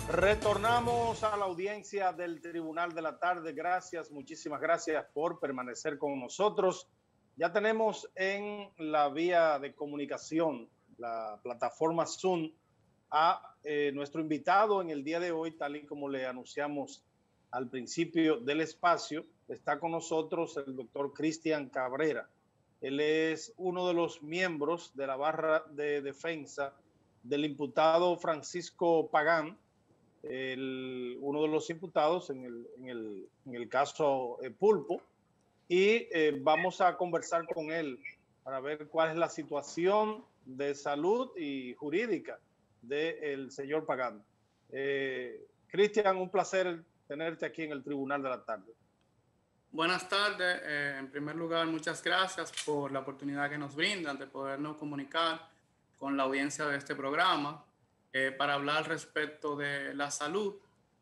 Retornamos a la audiencia del Tribunal de la Tarde. Gracias, muchísimas gracias por permanecer con nosotros. Ya tenemos en la vía de comunicación, la plataforma Zoom, a nuestro invitado en el día de hoy, tal y como le anunciamos al principio del espacio. Está con nosotros el doctor Cristian Cabrera. Él es uno de los miembros de la barra de defensa del imputado Francisco Pagán, uno de los imputados en el caso Pulpo, y vamos a conversar con él para ver cuál es la situación de salud y jurídica del señor Pagán. Cristian, un placer tenerte aquí en el Tribunal de la Tarde. Buenas tardes. En primer lugar, muchas gracias por la oportunidad que nos brindan de podernos comunicar con la audiencia de este programa para hablar respecto de la salud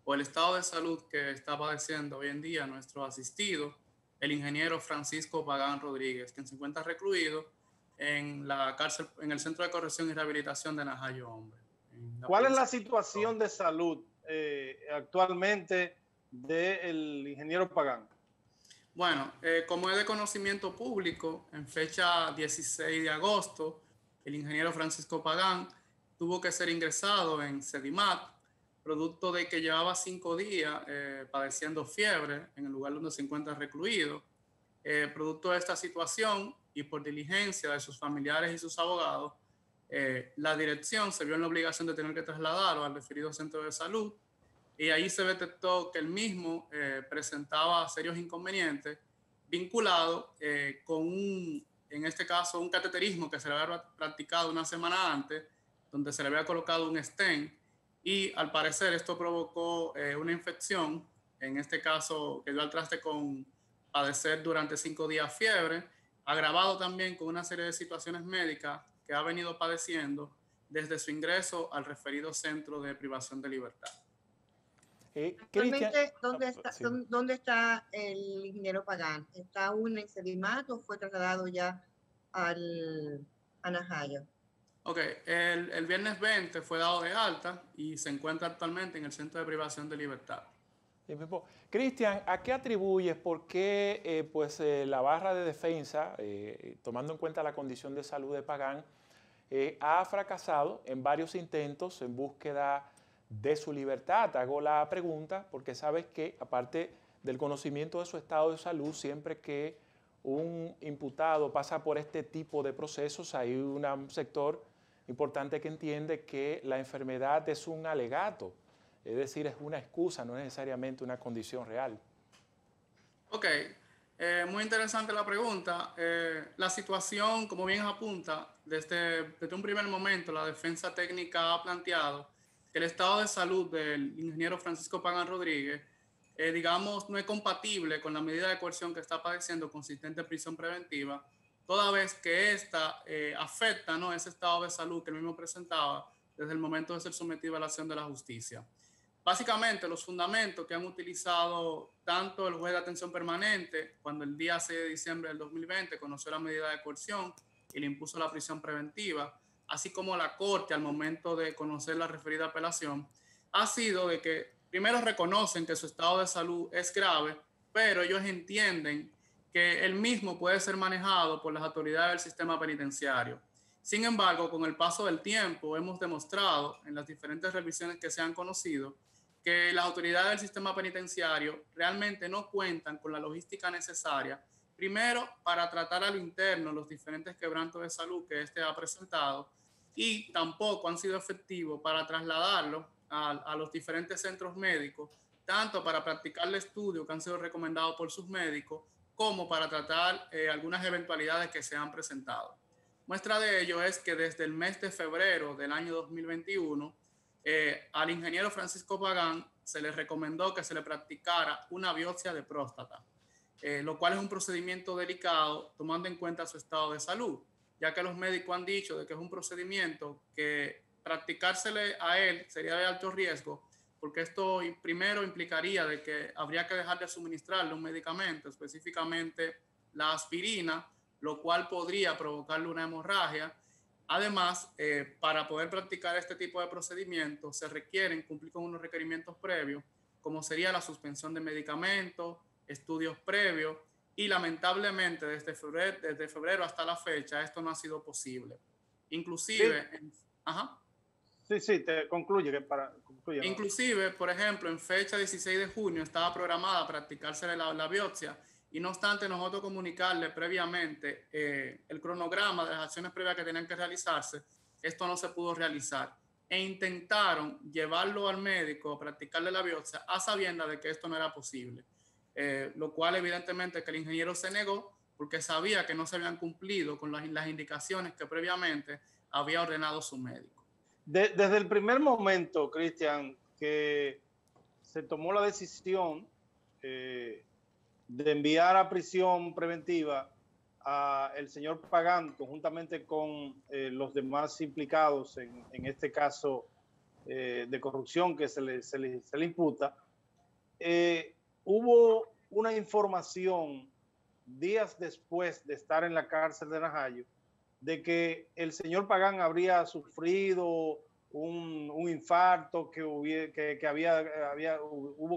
o el estado de salud que está padeciendo hoy en día nuestro asistido, el ingeniero Francisco Pagán Rodríguez, quien se encuentra recluido en la cárcel, en el Centro de Corrección y Rehabilitación de Najayo Hombre. ¿Cuál es la situación de salud actualmente del ingeniero Pagán? Bueno, como es de conocimiento público, en fecha 16 de agosto, el ingeniero Francisco Pagán tuvo que ser ingresado en Sedimat, producto de que llevaba 5 días padeciendo fiebre en el lugar donde se encuentra recluido. Producto de esta situación y por diligencia de sus familiares y sus abogados, la dirección se vio en la obligación de tener que trasladarlo al referido centro de salud, y ahí se detectó que el mismo presentaba serios inconvenientes vinculados con en este caso, un cateterismo que se le había practicado una semana antes, donde se le había colocado un stent, y al parecer esto provocó una infección, en este caso que dio al traste con padecer durante 5 días fiebre, agravado también con una serie de situaciones médicas que ha venido padeciendo desde su ingreso al referido centro de privación de libertad. Actualmente, ¿dónde está el ingeniero Pagán? ¿Está aún en Sedimat o fue trasladado ya a Najayo? Ok, el viernes 20 fue dado de alta y se encuentra actualmente en el centro de privación de libertad. Cristian, ¿a qué atribuyes por qué la barra de defensa, tomando en cuenta la condición de salud de Pagán, ha fracasado en varios intentos en búsqueda de su libertad? Te hago la pregunta porque sabes que, aparte del conocimiento de su estado de salud, siempre que un imputado pasa por este tipo de procesos, hay un sector importante que entiende que la enfermedad es un alegato, es decir, es una excusa, no necesariamente una condición real. Ok, muy interesante la pregunta. La situación, como bien apunta, desde un primer momento la defensa técnica ha planteado que el estado de salud del ingeniero Francisco Pagán Rodríguez, digamos, no es compatible con la medida de coerción que está padeciendo consistente en prisión preventiva, toda vez que esta afecta, ¿no?, ese estado de salud que él mismo presentaba desde el momento de ser sometido a la acción de la justicia. Básicamente, los fundamentos que han utilizado tanto el juez de atención permanente, cuando el día 6 de diciembre del 2020 conoció la medida de coerción y le impuso la prisión preventiva, así como la Corte al momento de conocer la referida apelación, ha sido de que primero reconocen que su estado de salud es grave, pero ellos entienden que él mismo puede ser manejado por las autoridades del sistema penitenciario. Sin embargo, con el paso del tiempo hemos demostrado en las diferentes revisiones que se han conocido que las autoridades del sistema penitenciario realmente no cuentan con la logística necesaria, primero para tratar al interno los diferentes quebrantos de salud que éste ha presentado, y tampoco han sido efectivos para trasladarlo a los diferentes centros médicos, tanto para practicar el estudio que han sido recomendados por sus médicos, como para tratar algunas eventualidades que se han presentado. Muestra de ello es que desde el mes de febrero del año 2021, al ingeniero Francisco Pagán se le recomendó que se le practicara una biopsia de próstata, lo cual es un procedimiento delicado tomando en cuenta su estado de salud, ya que los médicos han dicho de que es un procedimiento que practicársele a él sería de alto riesgo, porque esto primero implicaría de que habría que dejar de suministrarle un medicamento, específicamente la aspirina, lo cual podría provocarle una hemorragia, Además, para poder practicar este tipo de procedimientos se requieren cumplir con unos requerimientos previos, como sería la suspensión de medicamentos, estudios previos, y lamentablemente desde febrero hasta la fecha esto no ha sido posible. Inclusive, ajá. Sí, te concluye. Concluye, ¿no? Inclusive, por ejemplo, en fecha 16 de junio estaba programada practicarse la biopsia, y no obstante nosotros comunicarle previamente el cronograma de las acciones previas que tenían que realizarse, esto no se pudo realizar. E intentaron llevarlo al médico a practicarle la biopsia a sabiendas de que esto no era posible. Lo cual evidentemente que el ingeniero se negó porque sabía que no se habían cumplido con las indicaciones que previamente había ordenado su médico. Desde el primer momento, Cristian, que se tomó la decisión de enviar a prisión preventiva a el señor Pagán, conjuntamente con los demás implicados en este caso de corrupción que se le imputa, hubo una información días después de estar en la cárcel de Najayo de que el señor Pagán habría sufrido un infarto, que hubo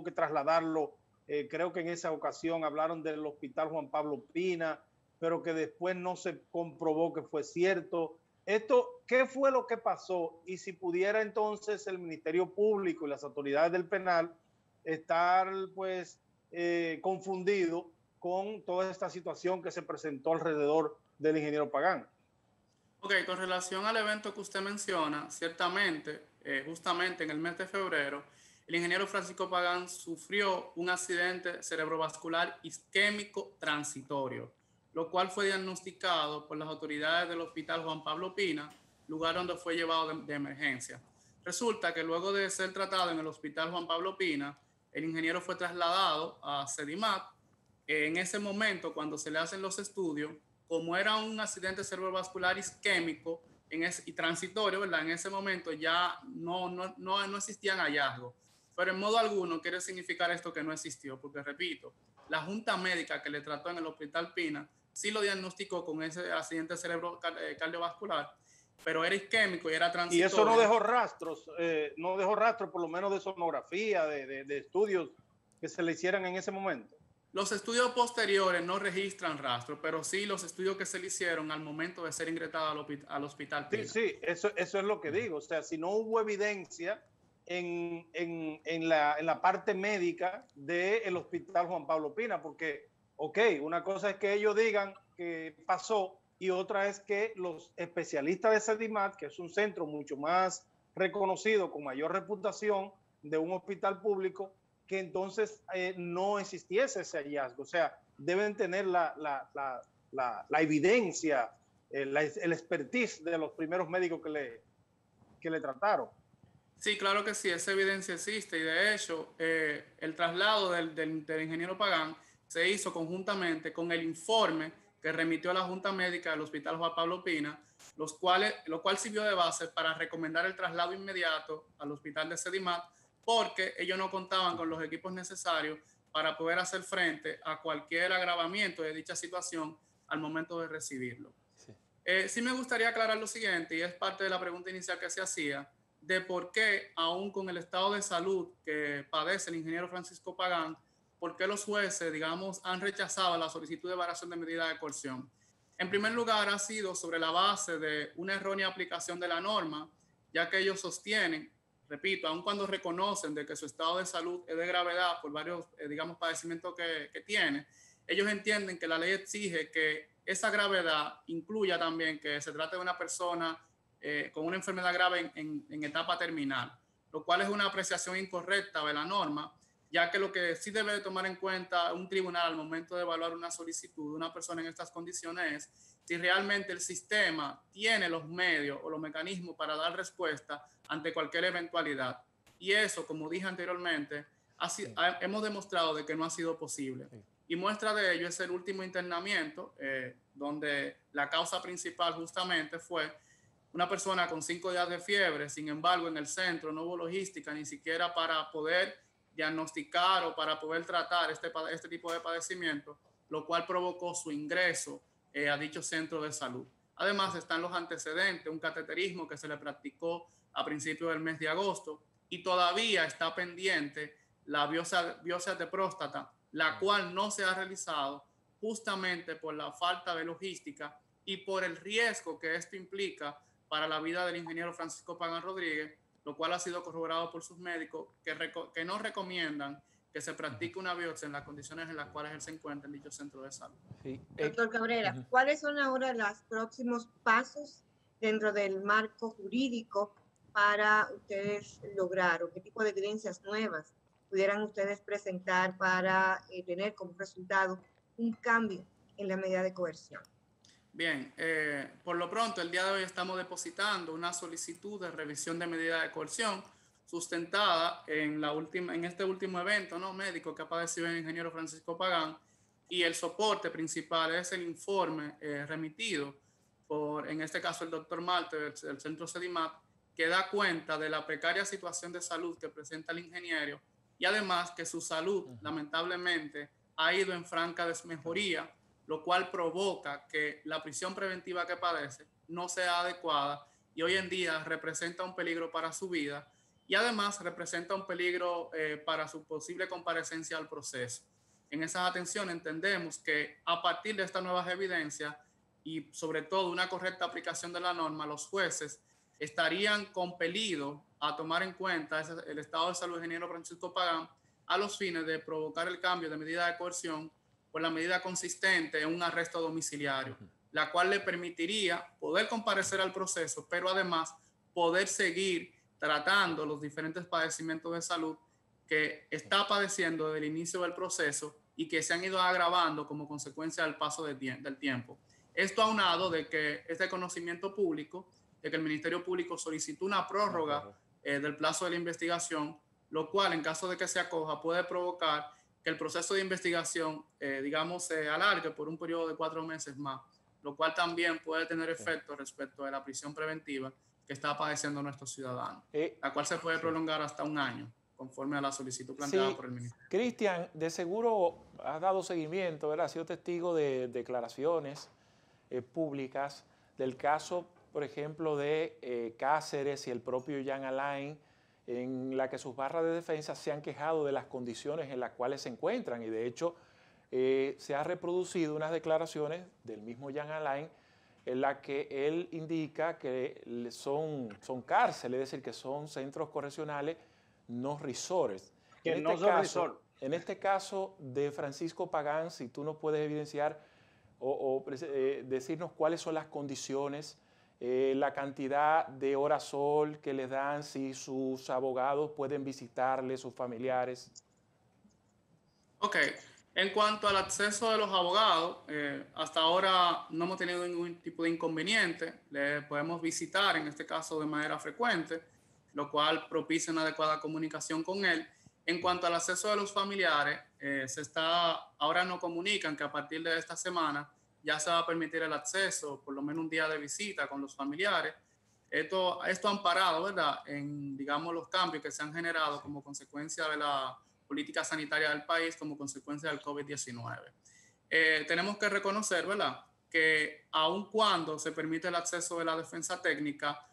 que trasladarlo. Creo que en esa ocasión hablaron del hospital Juan Pablo Pina, pero que después no se comprobó que fue cierto. ¿Qué fue lo que pasó? Y si pudiera entonces el Ministerio Público y las autoridades del penal estar pues confundido con toda esta situación que se presentó alrededor del ingeniero Pagán. Ok, con relación al evento que usted menciona, ciertamente, justamente en el mes de febrero, el ingeniero Francisco Pagán sufrió un accidente cerebrovascular isquémico transitorio, lo cual fue diagnosticado por las autoridades del Hospital Juan Pablo Pina, lugar donde fue llevado de emergencia. Resulta que luego de ser tratado en el Hospital Juan Pablo Pina, el ingeniero fue trasladado a Sedimat. En ese momento, cuando se le hacen los estudios, como era un accidente cerebrovascular isquémico y transitorio, ¿verdad? En ese momento ya no existían hallazgos. Pero en modo alguno quiere significar esto que no existió, porque repito, la junta médica que le trató en el Hospital Pina sí lo diagnosticó con ese accidente cardiovascular, pero era isquémico y era transitorio. Y eso no dejó rastros, por lo menos de sonografía, de estudios que se le hicieran en ese momento. Los estudios posteriores no registran rastro, pero sí los estudios que se le hicieron al momento de ser ingresado al hospital Pina. Sí, eso es lo que digo. O sea, si no hubo evidencia en la parte médica del hospital Juan Pablo Pina, porque, ok, una cosa es que ellos digan que pasó y otra es que los especialistas de Sedimat, que es un centro mucho más reconocido, con mayor reputación de un hospital público, que entonces no existiese ese hallazgo. O sea, deben tener la evidencia, el expertise de los primeros médicos que le trataron. Sí, claro que sí, esa evidencia existe y de hecho el traslado del ingeniero Pagán se hizo conjuntamente con el informe que remitió a la Junta Médica del Hospital Juan Pablo Pina, lo cual sirvió de base para recomendar el traslado inmediato al hospital de Sedimat, porque ellos no contaban con los equipos necesarios para poder hacer frente a cualquier agravamiento de dicha situación al momento de recibirlo. Sí me gustaría aclarar lo siguiente, y es parte de la pregunta inicial que se hacía, de por qué, aún con el estado de salud que padece el ingeniero Francisco Pagán, por qué los jueces, digamos, han rechazado la solicitud de variación de medida de coerción. En primer lugar, ha sido sobre la base de una errónea aplicación de la norma, ya que ellos sostienen, repito, aun cuando reconocen de que su estado de salud es de gravedad por varios, digamos, padecimientos que tiene, ellos entienden que la ley exige que esa gravedad incluya también que se trate de una persona con una enfermedad grave en etapa terminal, lo cual es una apreciación incorrecta de la norma, ya que lo que sí debe de tomar en cuenta un tribunal al momento de evaluar una solicitud de una persona en estas condiciones es si realmente el sistema tiene los medios o los mecanismos para dar respuesta ante cualquier eventualidad. Y eso, como dije anteriormente, hemos demostrado de que no ha sido posible. Y muestra de ello es el último internamiento, donde la causa principal justamente fue una persona con 5 días de fiebre. Sin embargo, en el centro no hubo logística ni siquiera para poder diagnosticar o para poder tratar este tipo de padecimiento, lo cual provocó su ingreso a dicho centro de salud. Además están los antecedentes, un cateterismo que se le practicó a principios del mes de agosto y todavía está pendiente la biopsia de próstata, la cual no se ha realizado justamente por la falta de logística y por el riesgo que esto implica para la vida del ingeniero Francisco Pagán Rodríguez, lo cual ha sido corroborado por sus médicos que no recomiendan que se practique una biopsia en las condiciones en las cuales él se encuentra en dicho centro de salud. Sí. Doctor Cabrera, ¿cuáles son ahora los próximos pasos dentro del marco jurídico para ustedes lograr, o qué tipo de evidencias nuevas pudieran ustedes presentar para tener como resultado un cambio en la medida de coerción? Bien, por lo pronto el día de hoy estamos depositando una solicitud de revisión de medida de coerción sustentada en este último evento, ¿no?, médico que ha padecido el ingeniero Francisco Pagán, y el soporte principal es el informe remitido por, en este caso, el doctor Malte del Centro CEDIMAT, que da cuenta de la precaria situación de salud que presenta el ingeniero y además que su salud, lamentablemente, ha ido en franca desmejoría, lo cual provoca que la prisión preventiva que padece no sea adecuada y hoy en día representa un peligro para su vida y además representa un peligro para su posible comparecencia al proceso. En esas atenciones entendemos que a partir de estas nuevas evidencias y sobre todo una correcta aplicación de la norma, los jueces estarían compelidos a tomar en cuenta el estado de salud del ingeniero Francisco Pagán a los fines de provocar el cambio de medida de coerción por la medida consistente en un arresto domiciliario, la cual le permitiría poder comparecer al proceso, pero además poder seguir tratando los diferentes padecimientos de salud que está padeciendo desde el inicio del proceso y que se han ido agravando como consecuencia del paso del tiempo. Esto aunado de que este conocimiento público, de que el Ministerio Público solicitó una prórroga del plazo de la investigación, lo cual en caso de que se acoja puede provocar que el proceso de investigación, digamos, se alargue por un periodo de 4 meses más, lo cual también puede tener efectos respecto de la prisión preventiva que está padeciendo nuestros ciudadanos, la cual se puede prolongar hasta 1 año, conforme a la solicitud planteada por el Ministerio. Cristian, de seguro has dado seguimiento, ¿verdad? Has sido testigo de declaraciones públicas del caso, por ejemplo, de Cáceres y el propio Jean Alain, en la que sus barras de defensa se han quejado de las condiciones en las cuales se encuentran y de hecho se ha reproducido unas declaraciones del mismo Jean Alain en la que él indica que son cárceles, es decir, que son centros correccionales, no resorts. Que en no este son caso, resort. En este caso de Francisco Pagán, si tú nos puedes evidenciar o decirnos cuáles son las condiciones, la cantidad de horas sol que les dan, si sus abogados pueden visitarle, sus familiares. Ok, en cuanto al acceso de los abogados, hasta ahora no hemos tenido ningún tipo de inconveniente. Le podemos visitar, en este caso de manera frecuente, lo cual propicia una adecuada comunicación con él. En cuanto al acceso de los familiares, ahora nos comunican que a partir de esta semana ya se va a permitir el acceso, por lo menos un día de visita con los familiares. Esto ha amparado, ¿verdad?, en, digamos, los cambios que se han generado como consecuencia de la política sanitaria del país, como consecuencia del COVID-19. Tenemos que reconocer, ¿verdad?, que aun cuando se permite el acceso de la defensa técnica,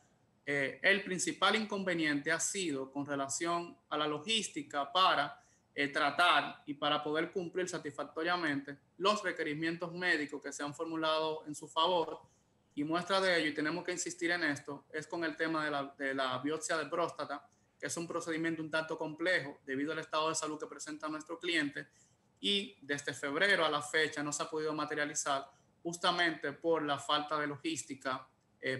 el principal inconveniente ha sido con relación a la logística para tratar y para poder cumplir satisfactoriamente los requerimientos médicos que se han formulado en su favor, y muestra de ello, y tenemos que insistir en esto, es con el tema de la biopsia de próstata, que es un procedimiento un tanto complejo debido al estado de salud que presenta nuestro cliente, y desde febrero a la fecha no se ha podido materializar justamente por la falta de logística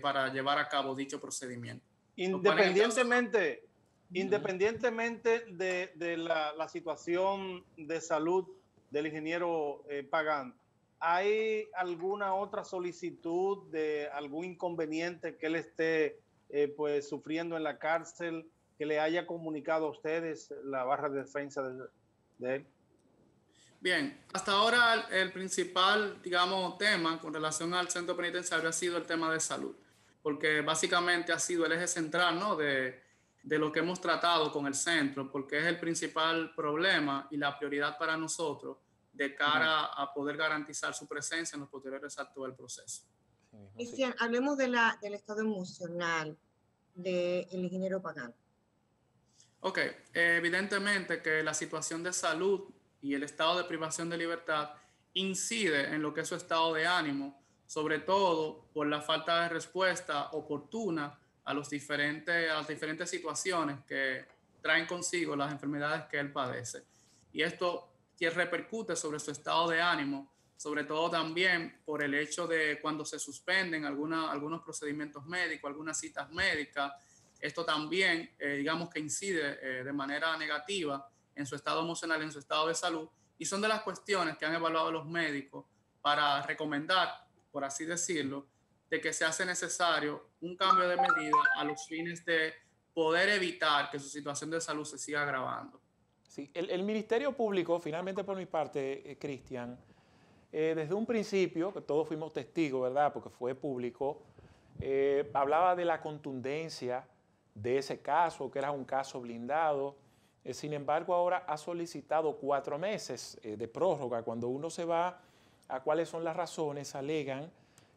para llevar a cabo dicho procedimiento. Independientemente de la situación de salud del ingeniero Pagán, ¿hay alguna otra solicitud de algún inconveniente que él esté pues sufriendo en la cárcel que le haya comunicado a ustedes la barra de defensa de él? Bien, hasta ahora el principal, digamos, tema con relación al centro penitenciario ha sido el tema de salud, porque básicamente ha sido el eje central, ¿no?, de lo que hemos tratado con el centro, porque es el principal problema y la prioridad para nosotros de cara a poder garantizar su presencia en los posteriores actos del proceso. mismo, sí. Cristian, hablemos del estado emocional del ingeniero Pagán. Ok, evidentemente que la situación de salud y el estado de privación de libertad incide en lo que es su estado de ánimo, sobre todo por la falta de respuesta oportuna a las diferentes situaciones que traen consigo las enfermedades que él padece. Y esto que repercute sobre su estado de ánimo, sobre todo también por el hecho de cuando se suspenden algunos procedimientos médicos, algunas citas médicas. Esto también, digamos que incide de manera negativa en su estado emocional, en su estado de salud, y son de las cuestiones que han evaluado los médicos para recomendar, por así decirlo, de que se hace necesario un cambio de medida a los fines de poder evitar que su situación de salud se siga agravando. Sí, el Ministerio Público, finalmente por mi parte, Cristian, desde un principio, que todos fuimos testigos, ¿verdad? Porque fue público, hablaba de la contundencia de ese caso, que era un caso blindado. Sin embargo, ahora ha solicitado 4 meses de prórroga. Cuando uno se va a cuáles son las razones, alegan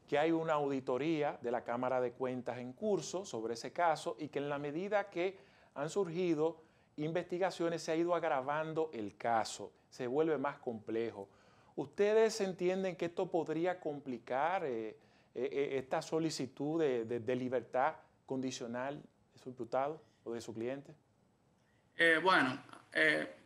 que hay una auditoría de la Cámara de Cuentas en curso sobre ese caso y que en la medida que han surgido investigaciones se ha ido agravando el caso, se vuelve más complejo. ¿Ustedes entienden que esto podría complicar esta solicitud de libertad condicional de su imputado o de su cliente? Bueno,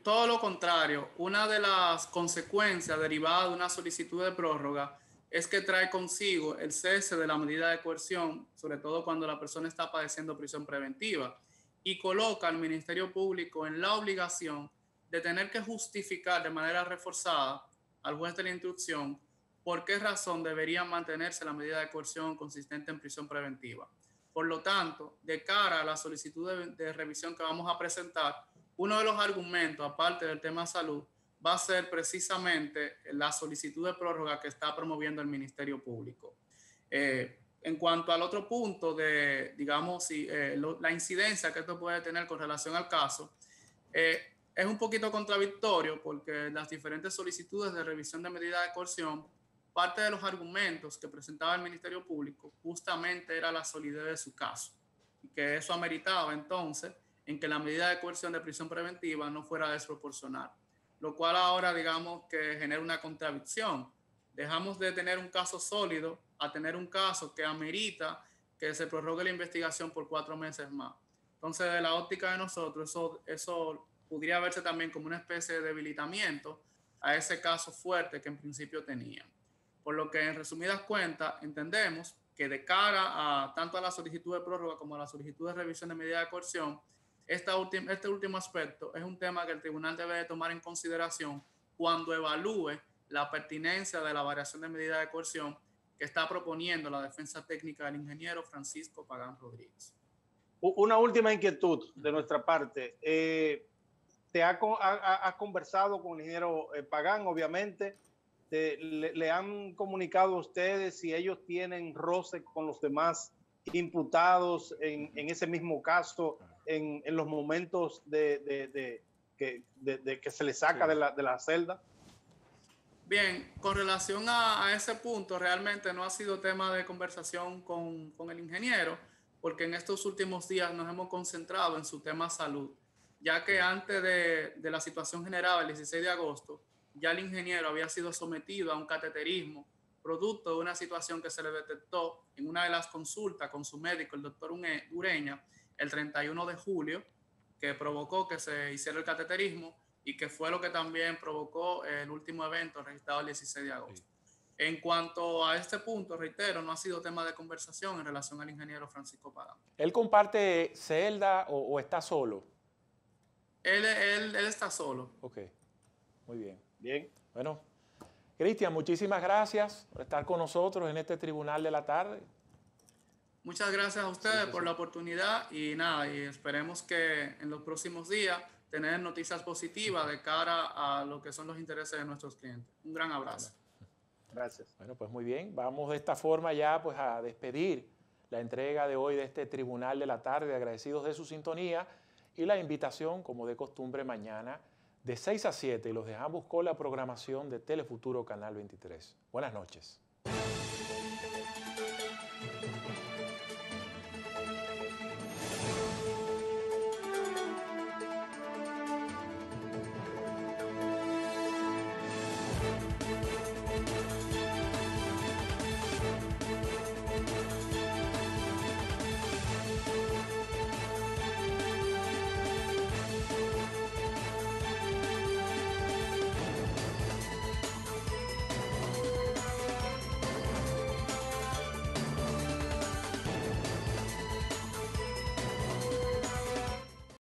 todo lo contrario. Una de las consecuencias derivadas de una solicitud de prórroga es que trae consigo el cese de la medida de coerción, sobre todo cuando la persona está padeciendo prisión preventiva, y coloca al Ministerio Público en la obligación de tener que justificar de manera reforzada al juez de la instrucción por qué razón debería mantenerse la medida de coerción consistente en prisión preventiva. Por lo tanto, de cara a la solicitud de revisión que vamos a presentar, uno de los argumentos, aparte del tema salud, va a ser precisamente la solicitud de prórroga que está promoviendo el Ministerio Público. En cuanto al otro punto de, digamos, la incidencia que esto puede tener con relación al caso, es un poquito contradictorio porque las diferentes solicitudes de revisión de medida de coerción, parte de los argumentos que presentaba el Ministerio Público justamente era la solidez de su caso y que eso ameritaba entonces en que la medida de coerción de prisión preventiva no fuera desproporcional, lo cual ahora digamos que genera una contradicción. Dejamos de tener un caso sólido a tener un caso que amerita que se prorrogue la investigación por 4 meses más. Entonces, de la óptica de nosotros, eso podría verse también como una especie de debilitamiento a ese caso fuerte que en principio tenían. Por lo que, en resumidas cuentas, entendemos que de cara a tanto a la solicitud de prórroga como a la solicitud de revisión de medida de coerción, este último aspecto es un tema que el tribunal debe de tomar en consideración cuando evalúe la pertinencia de la variación de medida de coerción que está proponiendo la defensa técnica del ingeniero Francisco Pagán Rodríguez. Una última inquietud de nuestra parte. ¿Te has conversado con el ingeniero Pagán, obviamente? ¿Le han comunicado a ustedes si ellos tienen roce con los demás imputados en ese mismo caso, en los momentos de que se les saca de la celda? Bien, con relación a ese punto, realmente no ha sido tema de conversación con el ingeniero, porque en estos últimos días nos hemos concentrado en su tema salud, ya que antes de la situación generada el 16 de agosto, ya el ingeniero había sido sometido a un cateterismo, producto de una situación que se le detectó en una de las consultas con su médico, el doctor Ureña, el 31 de julio, que provocó que se hiciera el cateterismo y que fue lo que también provocó el último evento registrado el 16 de agosto. En cuanto a este punto, reitero, no ha sido tema de conversación en relación al ingeniero Francisco Pagán. ¿Él comparte celda o está solo? Él está solo. Ok, muy bien. Bien. Bueno, Cristian, muchísimas gracias por estar con nosotros en este Tribunal de la Tarde. Muchas gracias a ustedes por la oportunidad y nada, y esperemos que en los próximos días tener noticias positivas de cara a lo que son los intereses de nuestros clientes. Un gran abrazo. Gracias. Bueno, pues muy bien. Vamos de esta forma ya pues a despedir la entrega de hoy de este Tribunal de la Tarde, agradecidos de su sintonía y la invitación, como de costumbre, mañana de 6 a 7 y los dejamos con la programación de Telefuturo Canal 23. Buenas noches.